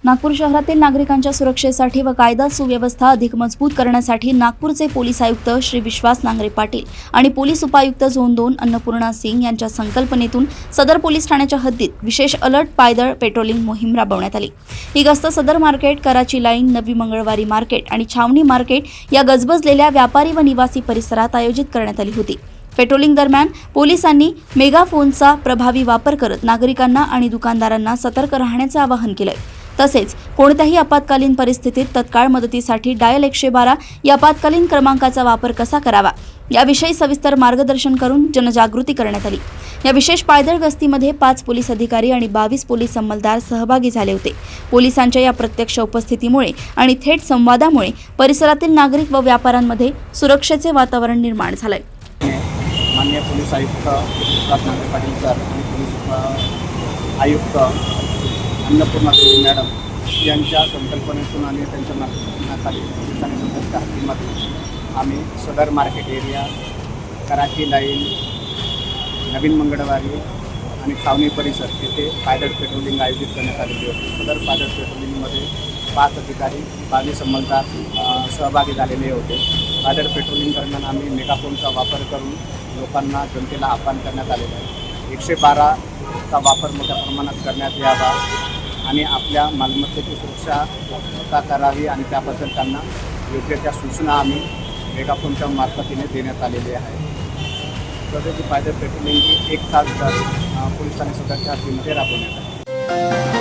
नागपूर शहरातील नागरिकांच्या सुरक्षेसाठी व कायदा सुव्यवस्था अधिक मजबूत करण्यासाठी नागपूरचे पोलीस आयुक्त श्री विश्वास नांगरे पाटील आणि पोलीस उपायुक्त झोन 2 अन्नपूर्णा सिंग यांच्या संकल्पनेतून सदर पोलीस ठाण्याच्या हद्दीत विशेष अलर्ट पायदळ पेट्रोलिंग मोहीम राबवण्यात आली। ही गस्त सदर मार्केट, कराची लाईन, नवी मंगळवारी मार्केट आणि छावणी मार्केट या गजबजलेल्या व्यापारी व निवासी परिसरात आयोजित करण्यात आली होती। पेट्रोलिंग दरम्यान पोलिसांनी मेगाफोनचा प्रभावी वापर करत नागरिकांना आणि दुकानदारांना सतर्क राहण्याचे आवाहन केले। तसेच कोणत्याही आपत्कालीन परिस्थितीत तत्काळ मदतीसाठी डायल 112 या आपत्कालीन क्रमांकाचा वापर कसा करावा याविषयी सविस्तर मार्गदर्शन करून जनजागृती करण्यात आली। या विशेष पायदळ गस्तीमध्ये 5 पोलीस अधिकारी आणि 22 पोलीस अंमलदार सहभागी झाले होते। पोलिसांच्या या प्रत्यक्ष उपस्थितीमुळे आणि थेट संवादामुळे परिसरातील नागरिक व व्यापाऱ्यांमध्ये सुरक्षेचे वातावरण निर्माण झाले। माननीय पोलीस आयुक्त विश्वास नांगरे पाटील सर आणि पोलीस आयुक्त अन्नपूर्णा सिंग मॅडम यांच्या संकल्पनेतून आणि त्यांच्या मार्गदर्शनाखाली पोलिसांच्या हद्दीमध्ये आम्ही सदर मार्केट एरिया, कराची लाईन, नवीन मंगळवारी आणि छावणी परिसर येथे पायदळ पेट्रोलिंग आयोजित करण्यात आलेली होती। सदर पायदळ पेट्रोलिंगमध्ये 5 अधिकारी, 22 अंमलदार सहभागी झालेले होते। पायदळ पेट्रोलिंग दरम्यान आम्ही मेगाफोनचा वापर करून लोकांना, जनतेला आवाहन करण्यात आलेलं आहे। 112चा वापर मोठ्या प्रमाणात करण्यात यावा आणि आपल्या मालमत्तेची सुरक्षा करावी आणि त्याबद्दल त्यांना योग्य त्या सूचना आम्ही मेगाफोनच्या मार्फतीने देण्यात आलेली आहे। सदरची पायदळ पेट्रोलिंग 1 तास पोलिसांनी सदरच्या टीममध्ये राबवण्यात आली।